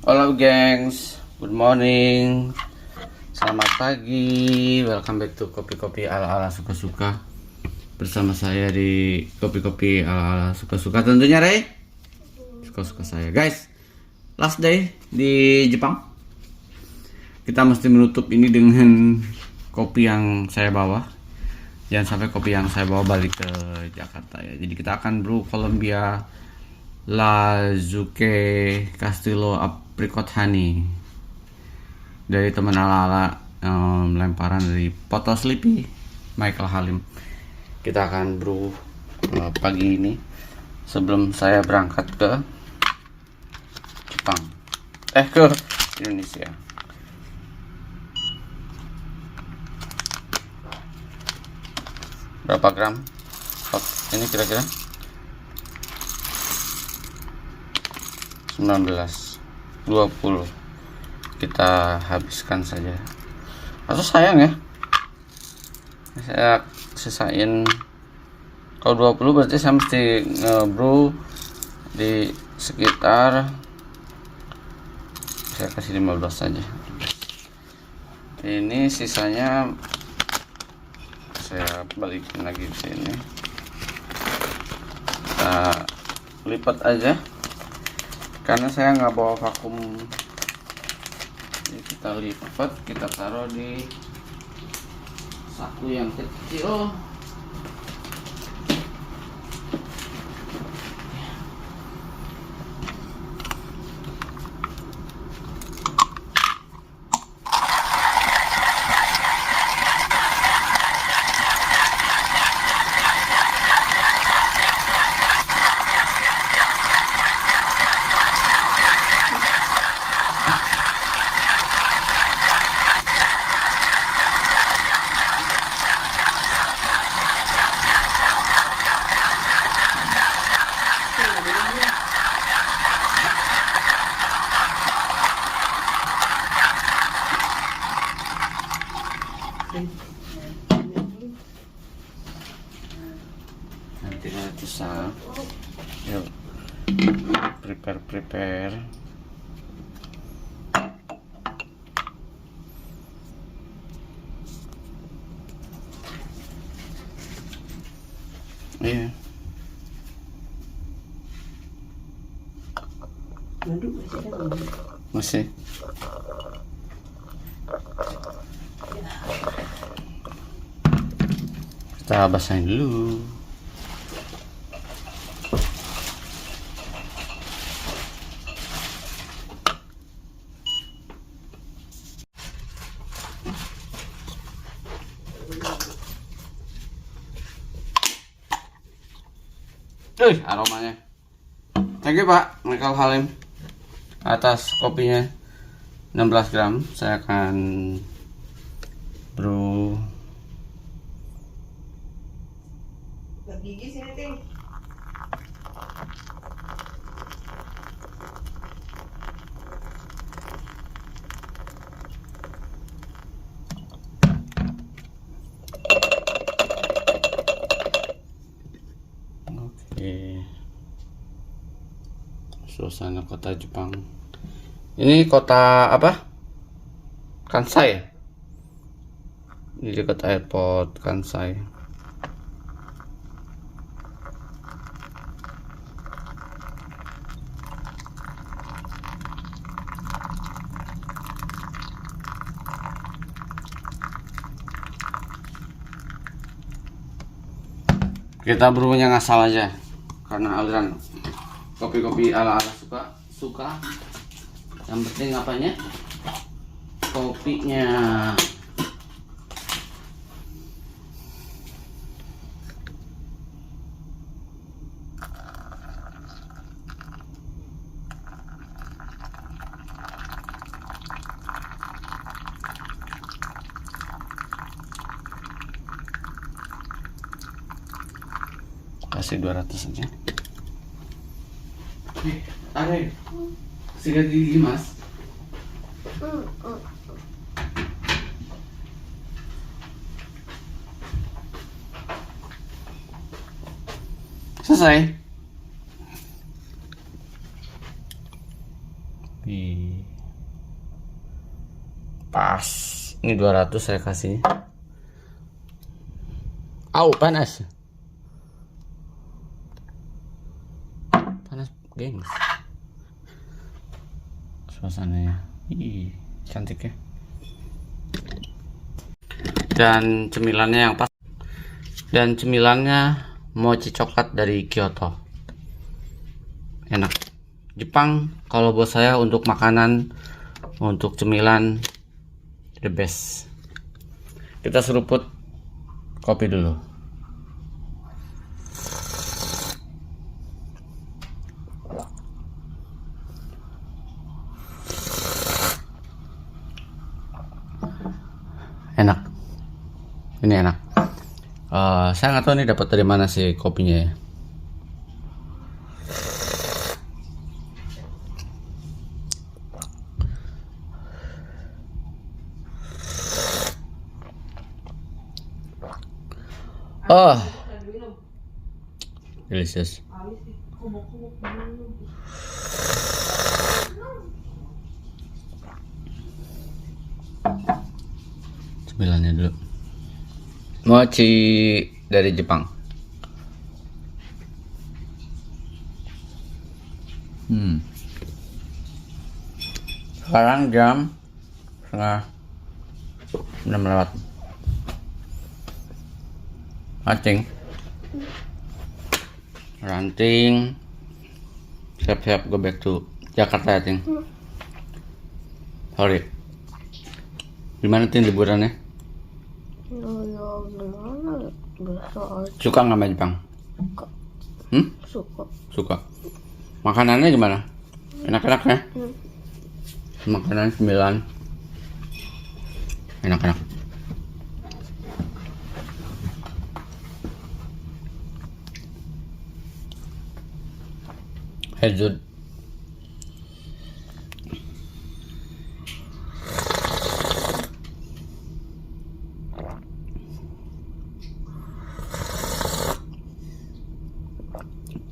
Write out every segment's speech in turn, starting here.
Halo gengs, good morning, selamat pagi, welcome back to kopi-kopi ala-ala suka-suka. Bersama saya di kopi-kopi ala-ala suka-suka tentunya Rey. Suka-suka saya guys. Last day di Jepang. Kita mesti menutup ini dengan kopi yang saya bawa. Jangan sampai kopi yang saya bawa balik ke Jakarta ya. Jadi kita akan brew Colombia Lazuke Castillo Apricot Honey dari teman ala-ala lemparan dari Poto Sleepy Michael Halim. Kita akan brew pagi ini sebelum saya berangkat ke Jepang, ke Indonesia. Berapa gram ini kira-kira? 19, 20 kita habiskan saja. Atau sayang ya, saya sisain. Kalau 20 berarti saya mesti ngebrew di sekitar, saya kasih 15 saja. Ini sisanya saya balikin lagi di sini. Kita lipat aja karena saya nggak bawa vakum. Jadi kita lipat, kita taruh di saku yang kecil. Nanti bisa yuk prepare. Iya. Masih. Kita basahin dulu. Aromanya. Thank you Pak Michael Halim atas kopinya 16 gram. Saya akan brew. Gigi sini Ting. Oke. Suasana kota Jepang. Ini kota apa? Kansai ya? Di dekat airport Kansai. Kita brewnya ngasal aja karena aliran kopi-kopi ala-ala suka. Yang penting apanya? Kopinya. Kasih 200 aja. Are, sikat gigi mas. Selesai. Pas. Ini 200 saya kasihnya. Au, panas. Panas, gengs. Suasananya. Ih, cantik ya. Dan cemilannya yang pas. Dan cemilannya mochi coklat dari Kyoto. Enak. Jepang kalau buat saya untuk makanan, untuk cemilan the best. Kita seruput kopi dulu. Enak. Ini enak. Saya nggak tahu ini dapat dari mana sih kopinya ya. Oh, delicious. Cemilannya dulu. Mochi dari Jepang. Sekarang jam setengah 6 lewat. Ranting. Siap-siap go back to Jakarta ya, Ting. Sorry. Gimana Ting liburannya? Gimana? Biasa aja. Suka nggak sama Jepang? Suka. Suka. Makanannya gimana? Enak-enak ya? Makanan 9. Enak-enak. Hejud.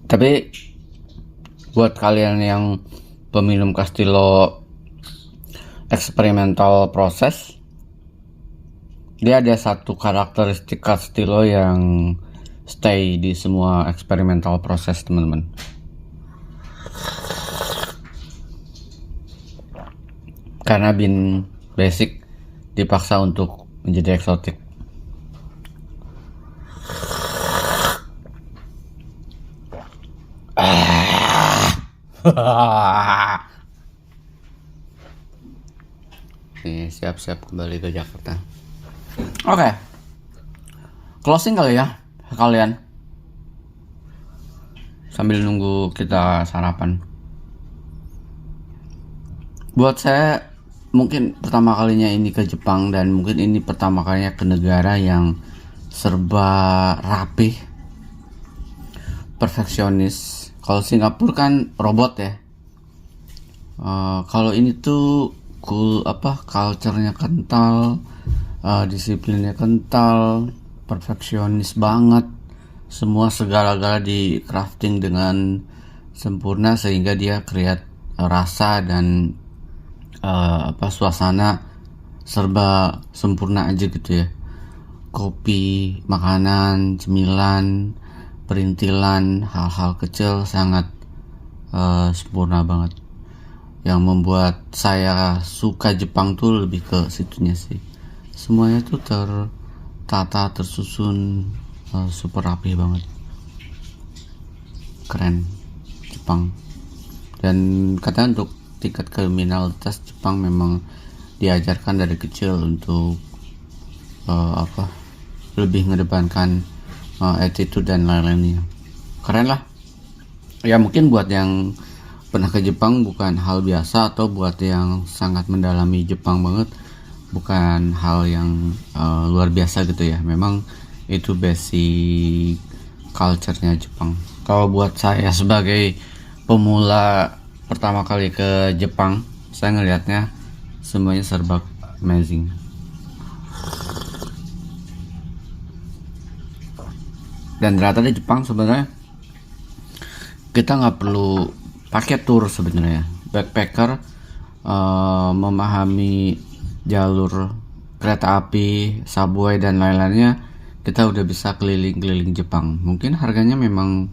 Tapi buat kalian yang peminum Castillo experimental process, dia ada satu karakteristik Castillo yang stay di semua experimental process, teman-teman. Karena bean basic dipaksa untuk menjadi eksotik. Nih, siap-siap kembali ke Jakarta. Oke. Closing kali ya kalian. Sambil nunggu kita sarapan. Buat saya mungkin pertama kalinya ini ke Jepang, dan mungkin ini pertama kalinya ke negara yang serba rapih, perfeksionis. Kalau Singapura kan robot ya. Kalau ini tuh culture-nya kental, disiplinnya kental, perfeksionis banget. Semua segala-gala di crafting dengan sempurna sehingga dia create rasa dan suasana serba sempurna aja gitu ya. Kopi, makanan, cemilan, perintilan, hal-hal kecil sangat sempurna banget. Yang membuat saya suka Jepang tuh lebih ke situnya sih. Semuanya tuh tertata, tersusun, super rapi banget. Keren Jepang. Dan katanya untuk tingkat kriminalitas Jepang memang diajarkan dari kecil untuk lebih mengedepankan attitude dan lain-lainnya. Keren lah ya. Mungkin buat yang pernah ke Jepang bukan hal biasa, atau buat yang sangat mendalami Jepang banget bukan hal yang luar biasa gitu ya. Memang itu basic culture-nya Jepang. Kalau buat saya sebagai pemula pertama kali ke Jepang, saya ngelihatnya semuanya serba amazing. Dan ternyata di Jepang sebenarnya kita nggak perlu pakai tour sebenarnya. Backpacker memahami jalur kereta api, subway dan lain-lainnya, kita udah bisa keliling-keliling Jepang. Mungkin harganya memang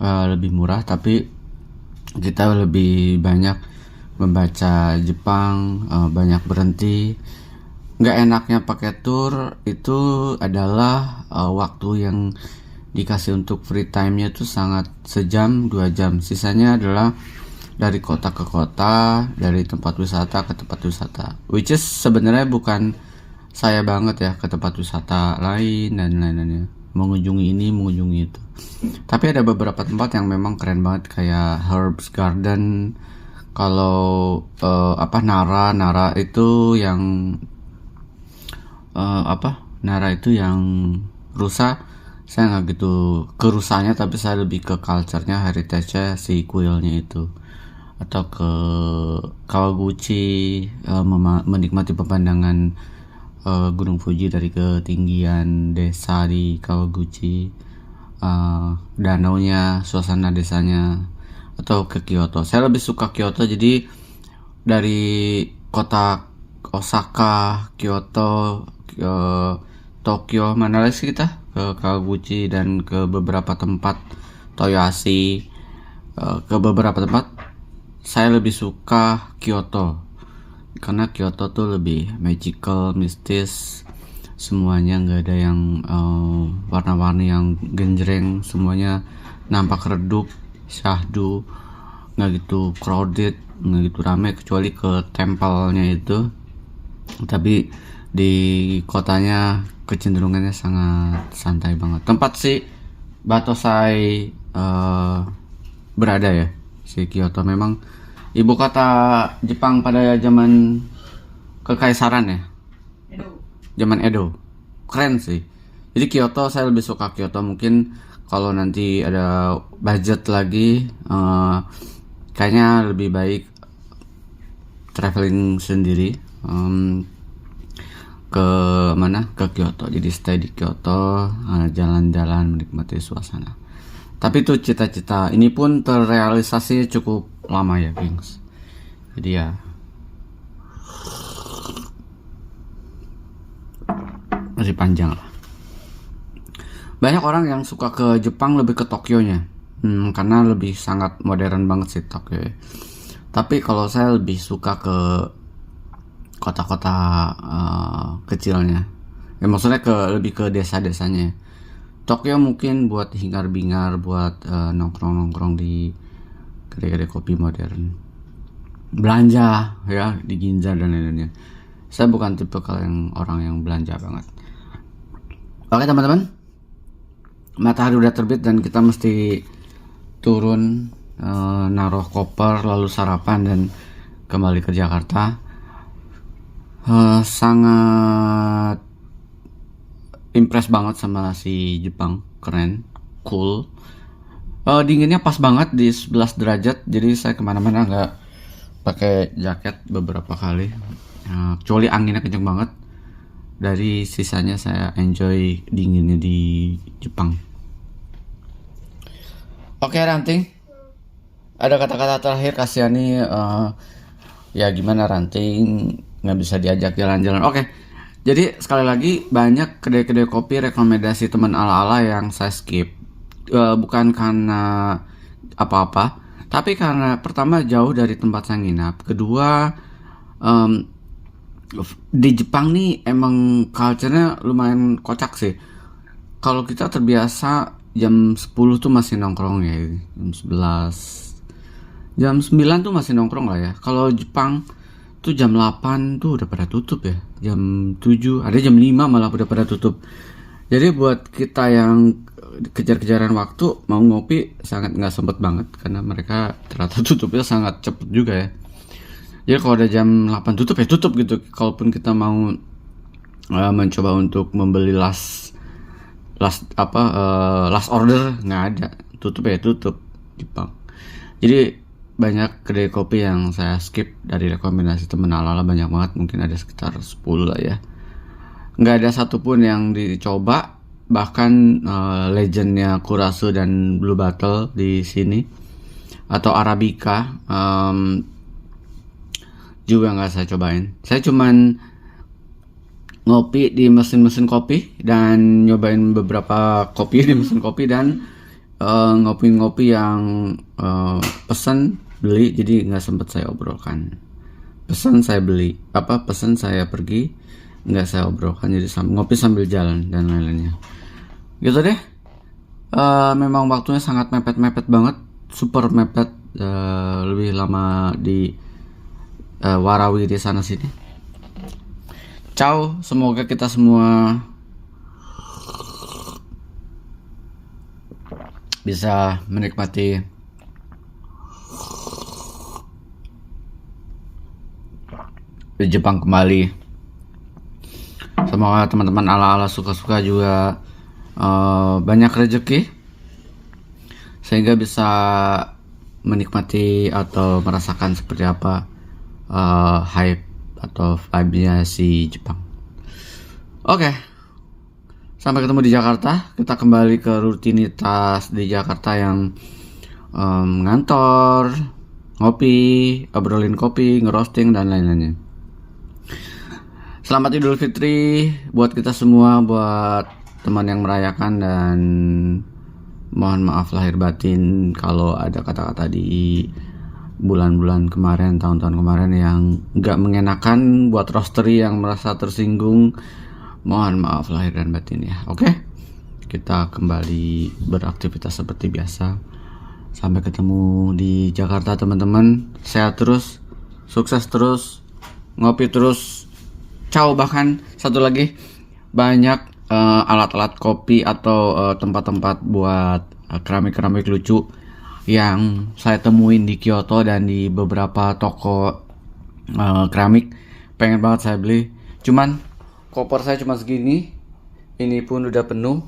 lebih murah, tapi kita lebih banyak membaca Jepang, banyak berhenti. Nggak enaknya pakai tour itu adalah waktu yang dikasih untuk free time-nya itu sangat sejam 2 jam. Sisanya adalah dari kota ke kota, dari tempat wisata ke tempat wisata. Which is sebenarnya bukan saya banget ya ke tempat wisata lain dan lain-lainnya. Mengunjungi ini, mengunjungi itu. Tapi ada beberapa tempat yang memang keren banget kayak Herbs Garden. Kalau Nara itu yang Nara itu yang rusa. Saya nggak gitu ke rusanya, tapi saya lebih ke culture-nya, heritage-nya si kuilnya itu. Atau ke Kawaguchi, menikmati pemandangan Gunung Fuji dari ketinggian desa di Kawaguchi, danaunya, suasana desanya. Atau ke Kyoto. Saya lebih suka Kyoto, jadi dari kota Osaka, Kyoto, Tokyo, mana lagi sih kita? Ke Kawaguchi dan ke beberapa tempat, Toyohashi, ke beberapa tempat. Saya lebih suka Kyoto karena Kyoto tuh lebih magical, mistis, semuanya nggak ada yang warna-warni yang genjreng, semuanya nampak redup, syahdu, nggak gitu crowded, nggak gitu ramai kecuali ke tempelnya itu. Tapi di kotanya kecenderungannya sangat santai banget. Tempat si Batosai berada ya, si Kyoto memang ibu kota Jepang pada zaman kekaisaran ya, zaman Edo. Keren sih. Jadi Kyoto, saya lebih suka Kyoto. Mungkin kalau nanti ada budget lagi, kayaknya lebih baik traveling sendiri ke mana, ke Kyoto. Jadi stay di Kyoto, jalan-jalan menikmati suasana. Tapi itu cita-cita ini pun terrealisasi cukup lama ya, Kings. Jadi ya masih panjang lah. Banyak orang yang suka ke Jepang lebih ke Tokyo-nya, karena lebih sangat modern banget sih Tokyo ya. Tapi kalau saya lebih suka ke kota-kota kecilnya, ya maksudnya lebih ke desa-desanya. Tokyo mungkin buat hingar-bingar, buat nongkrong-nongkrong di kedai-kedai kopi modern, belanja ya di Ginza dan lain-lainnya. Saya bukan tipe orang yang belanja banget. Oke teman-teman, matahari udah terbit dan kita mesti turun, naruh koper, lalu sarapan dan kembali ke Jakarta. Sangat impress banget sama si Jepang, keren, cool. Dinginnya pas banget di 11 derajat, jadi saya kemana-mana nggak pakai jaket beberapa kali, kecuali anginnya kenceng banget. Dari sisanya saya enjoy dinginnya di Jepang. Oke Ranting, ada kata-kata terakhir Kasiani, ya gimana Ranting nggak bisa diajak jalan-jalan. Oke, jadi sekali lagi banyak kedai-kedai kopi rekomendasi teman ala-ala yang saya skip, bukan karena apa-apa, tapi karena pertama jauh dari tempat saya nginap, kedua di Jepang nih emang culture-nya lumayan kocak sih. Kalau kita terbiasa jam 10 tuh masih nongkrong ya, jam 11, jam 9 tuh masih nongkrong lah ya. Kalau Jepang tuh jam 8 tuh udah pada tutup ya, jam 7, ada jam 5 malah udah pada tutup. Jadi buat kita yang kejar-kejaran waktu mau ngopi sangat nggak sempet banget, karena mereka ternyata tutupnya sangat cepet juga ya. Jadi kalau ada jam 8 tutup ya tutup gitu. Kalaupun kita mau mencoba untuk membeli last order, nggak ada, tutup ya tutup Jepang. Jadi banyak kedai kopi yang saya skip dari rekomendasi temen ala-ala, banyak banget, mungkin ada sekitar 10 lah ya. Nggak ada satupun yang dicoba, bahkan legendnya Kurasu dan Blue Bottle di sini, atau Arabica juga nggak saya cobain. Saya cuman ngopi di mesin-mesin kopi dan nyobain beberapa kopi di mesin kopi dan ngopi-ngopi yang pesan beli, jadi nggak sempet saya obrolkan. Pesan saya beli, pesan saya pergi, nggak saya obrolkan, jadi ngopi sambil jalan dan lain-lainnya. Gitu deh. Memang waktunya sangat mepet-mepet banget, super mepet. Lebih lama di Warawi di sana sini. Ciao, semoga kita semua bisa menikmati di Jepang kembali. Semoga teman-teman ala-ala suka-suka juga banyak rezeki sehingga bisa menikmati atau merasakan seperti apa hype atau vibe-nya si Jepang. Oke. Sampai ketemu di Jakarta. Kita kembali ke rutinitas di Jakarta yang ngantor, ngopi, obrolin kopi, ngerosting dan lain-lainnya. Selamat Idul Fitri buat kita semua, buat teman yang merayakan, dan mohon maaf lahir batin kalau ada kata-kata di bulan-bulan kemarin, tahun-tahun kemarin yang gak mengenakan buat roastery yang merasa tersinggung. Mohon maaf lahir dan batin ya. Oke, kita kembali beraktivitas seperti biasa. Sampai ketemu di Jakarta teman-teman. Sehat terus, sukses terus, ngopi terus. Ciao. Bahkan satu lagi, banyak alat-alat kopi atau tempat-tempat buat keramik-keramik lucu yang saya temuin di Kyoto dan di beberapa toko keramik. Pengen banget saya beli, cuman koper saya cuma segini, ini pun udah penuh,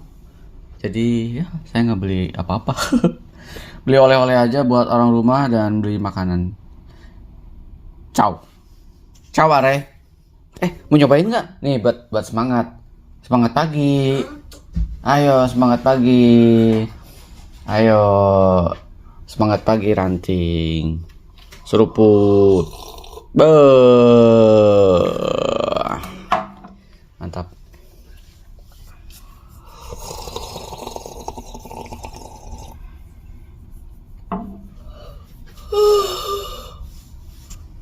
jadi ya saya nggak beli apa-apa. Beli oleh-oleh aja buat orang rumah dan beli makanan. Ciao Are. Mau nyobain nggak nih buat semangat pagi? Ayo semangat pagi, ayo semangat pagi ranting seruput.